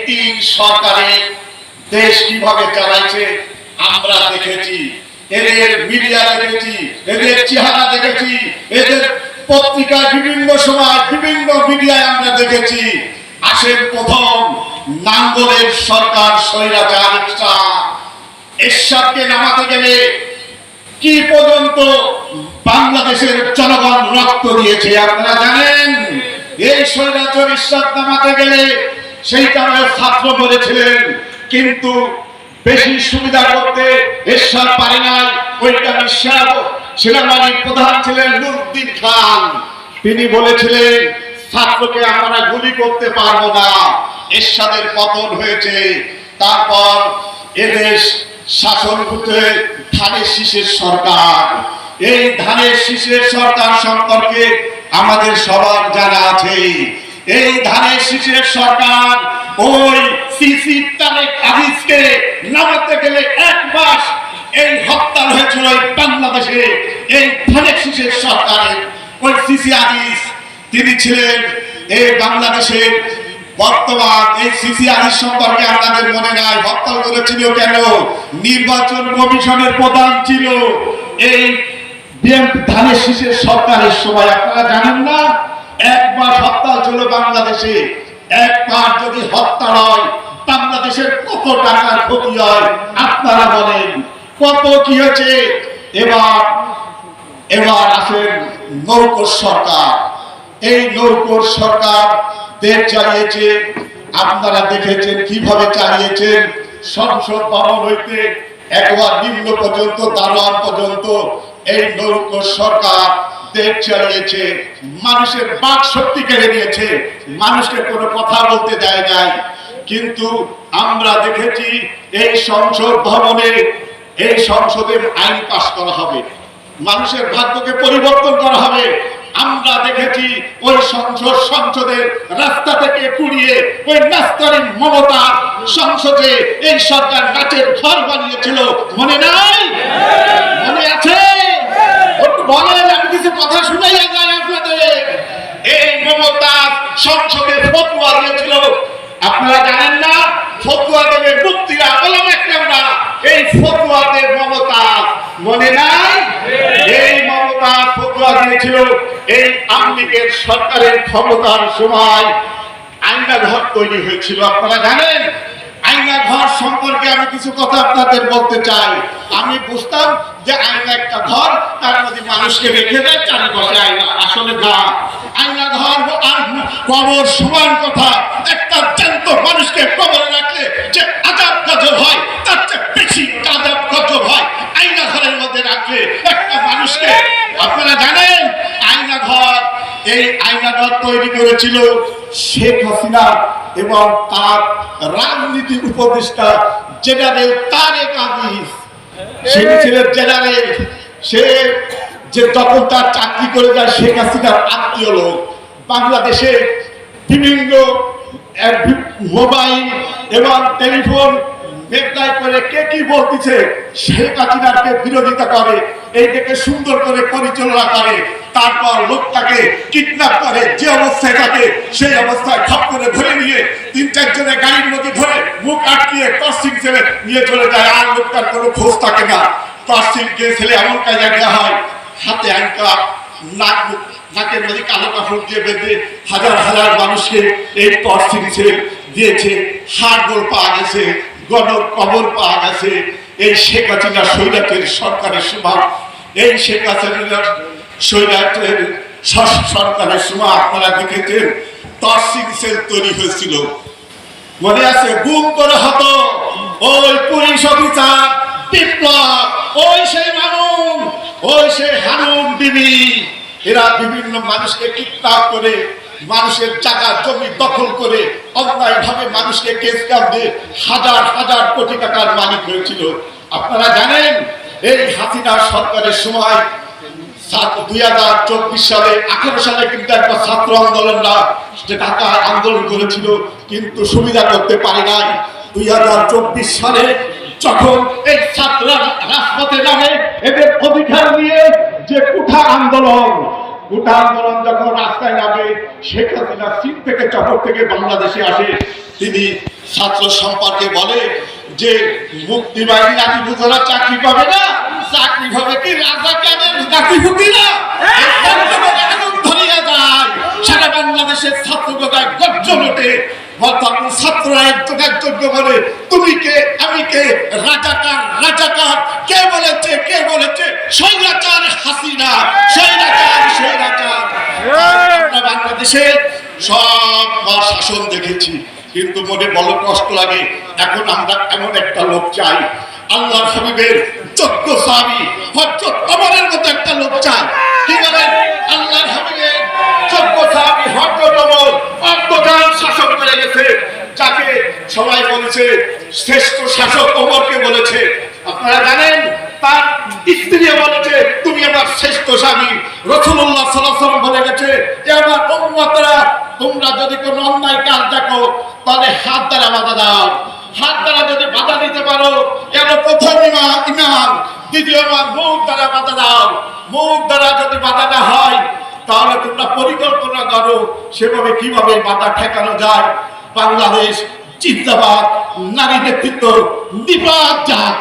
তিন সরকারের দেশ কিভাবে চালাইছে আমরা দেখেছি, এদের মিডিয়া দেখেছি, এদের চেহারা দেখেছি, এদের পত্রিকায় বিভিন্ন সময় বিভিন্ন মিডিয়ায় আমরা দেখেছি। আসেন প্রথম নাঙ্গলের সরকার স্বৈরাচার এরশাদকে নামাতে গেলে কি পর্যন্ত বাংলাদেশের জনগণ রক্ত দিয়েছে আপনারা জানেন। এই স্বৈরাচার এরশাদ নামাতে গেলে সেই কারণে ছাত্র বলেছিলেন, কিন্তু বেশি সুবিধা করতে এরশাদ পারে নাই। ওইটা সেনাবাহিনীর প্রধান ছিলেন নুরউদ্দিন খান, তিনি বলেছিলেন ছাত্রকে আমরা গুলি করতে পারবো না। এরশাদের পতন হয়েছে। তারপর এদেশ শাসন করতে ধানের শীষের সরকার। এই ধানের শীষের সরকার সম্পর্কে আমাদের সবার জানা আছে। এই ধানের শীষের সরকার ওই সিসি তারেক আজিজকে নামাতে গেলে এক মাস এই হরতাল হয়েছিল বাংলাদেশে। এই ধানের শীষের সরকারের ওই সিসি আজিজ তিনি ছিলেন এই বাংলাদেশের বর্তমান এই সিসি আজিজ সম্পর্কে আপনাদের মনে নাই হরতাল করেছিল কেন? নির্বাচন কমিশনের প্রধান ছিল এই ধানের শীষের সরকারের সময়। আপনারা জানেন না এক মাস হরতাল ছিল বাংলাদেশে। এক মাস যদি হরতাল হয় বাংলাদেশের কত টাকার ক্ষতি হয় আপনারা বলেন, কত কি হয়েছে। এবার আসেন নৌকর সরকার। এই নৌকর সরকার দেশ চালিয়েছে, আপনারা দেখেছেন কিভাবে চালিয়েছেন। সংসদ ভবন হইতে একবার নিম্ন পর্যন্ত দারোয়ান পর্যন্ত এই নৌকর সরকার দেশ চালিয়েছে। মানুষের বাক শক্তি কেড়ে নিয়েছে, মানুষকে কোনো কথা বলতে দেয় নাই। কিন্তু আমরা দেখেছি এই সংসদ ভবনে এই সংসদে আইন পাস করা হবে, মানুষের ভাগ্যকে পরিবর্তন করা হবে। আমরা দেখেছি ওই সংসদের রাস্তা থেকে কুড়িয়ে ওই নাস্তারি মমতা সংসদে এই সরকার নাচের ঘর বানিয়েছিল, মনে নাই? মনে আছে? বলেন, আমি কিছু কথা শুনাইয়া যাই আপনাদের। এই মমতা সংসদে ফতোয়া দিয়েছিল, আপনারা জানেন না? ফতোয়া দেবে মুক্তিরা, বললাম একটা না। এই ফতোয়া দেব মমতা, মনে নাই? এই মমতা ফতোয়া দিয়েছিল এই আওয়ামী লীগের সরকারের ক্ষমতার সময় আয়না ঘর তৈরি হয়েছিল, আপনারা জানেন? আয়না ঘর সম্পর্কে আমি কিছু কথা আপনাদের বলতে চাই। আমি বুঝতাম যে আয়না একটা ঘর, তার মধ্যে মানুষকে রেখে দেয় চারিপাশে আয়না। আসলে না, আয়না ঘর আর কবর সমান কথা। একটা জ্যান্ত মানুষকে কবরে রাখলে যে আযাব গজব হয় তার চেয়ে বেশি আযাব গজব হয় আয়না ঘরের মধ্যে রাখলে একটা মানুষকে। আপনারা জানেন আয়না ঘর, এই আয়না ঘর তৈরি করেছিল শেখ হাসিনা এবং তার রাজনীতির উপদেষ্টা জেনারেল তারেক আজিজ। সে ছিলেন জেনারেল, সে যে তখন তার চাকরি করে যায় শেখ হাসিনার আত্মীয় লোক। বাংলাদেশে বিভিন্ন মোবাইল এবং টেলিফোন মেঘনায় করে কে কি বলতেছে শেখ হাসিনাকে বিরোধিতা করে, এইটাকে সুন্দর করে পরিচালনা করে। তারপর লোকটাকে কিডন্যাপ করে, যে অবস্থায় থাকে সেই অবস্থায় খপ করে ধরে নিয়ে তিন চারজনে গাড়ির মধ্যে ধরে মুখ আটকিয়ে টর্চিং ছেলে নিয়ে চলে যায়। আর লোকটার কোনো খোঁজ থাকে না। টর্চিং যে ছেলে এমন কাজে দেওয়া হয়, হাতে আনকা, নাকের মধ্যে কালো কাপড় দিয়ে বেঁধে হাজার হাজার মানুষকে এই টর্চিং ছেলে দিয়েছে। হাড় গোড় পাওয়া গেছে, গণর কবর পাওয়া গেছে। এই শেখ হাসিনা স্বৈরাচার সরকারের সময়, এই শেখ হাসিনা স্বৈরাচার সরকারের সময় আপনারা দেখেছেন টর্চিং সেল তৈরি হয়েছিল, মনে আছে? গুম করে হতো ওই পুলিশ অফিসার বিপ্লব, ওই সেই মানুষ, ওই সেই হারুন বিবি। এরা বিভিন্ন মানুষকে কিডন্যাপ করে, মানুষের জায়গা জমি দখল করে অন্যায় ভাবে মানুষকে কেস কাপ দিয়ে হাজার হাজার কোটি টাকার মালিক হয়েছিল। আপনারা জানেন এই হাসিনা সরকারের সময় 2024 সালে 18 সালে কিন্তু একটা ছাত্র আন্দোলনরা যে ঢাকা আন্দোলন করেছিল, কিন্তু সুবিধা করতে পারে নাই। 2024 সালে যখন এই ছাত্ররা রাজপথে নামে এদের অধিকার নিয়ে যে কুঠা আন্দোলন, উঠা আন্দোলন যখন রাস্তায় নামে, শেখ হাসিনা চীন থেকে চটক থেকে বাংলাদেশে আসে, তিনি ছাত্র সম্পর্কে বলে যে মুক্তি বাহিনী নাতিপুতরা চাকরি পাবে না, চাকরি হবে কি রাজাকারের নাতিপুতিরা। ধরিয়া যায় সারা বাংলাদেশের ছাত্র কোটায় গর্জন ওঠে, ছাত্ররা একজন বলে তুমি কে আমি কে, রাজাকার রাজাকার, কে বলেছে কে বলেছে, স্বৈরাচার হাসিনা, স্বৈরাচার স্বৈরাচার। আমরা বাংলাদেশে সব শাসন দেখেছি, কিন্তু মনে বড় কষ্ট লাগে। এখন আমরা এমন একটা লোক চাই, আল্লাহর হাবিবের যোগ্য সাহাবী হযরত ওমরের মতো একটা লোক চাই। কি বলেন? আল্লাহর হাবিবের যোগ্য সাহাবী হযরত ওমর অন্তকাল শাসন করে গেছে, যাকে সবাই বলেছে শ্রেষ্ঠ শাসক ওমরকে বলেছে। আপনারা জানেন তার স্ত্রী বলেছে তুমি আমার শ্রেষ্ঠ স্বামী। রাসূলুল্লাহ সাল্লাল্লাহু আলাইহি ওয়াসাল্লাম বলে গেছে যে আমার উম্মতরা তোমরা যদি কোনো অন্যায় কাজ দেখো তাহলে হাত দ্বারা বাধা দাও, হাত দ্বারা যদি বাধা দিতে পারো এর প্রথম ইমাম, দ্বিতীয় ইমাম মুখ দ্বারা বাধা দাও। মুখ দ্বারা যদি বাধা না হয় তাহলে তোমরা পরিকল্পনা করো সেভাবে কিভাবে বাধা ঠেকানো যায়। বাংলাদেশ জিন্দাবাদ, নারী নেতৃত্ব নিপাত যাক।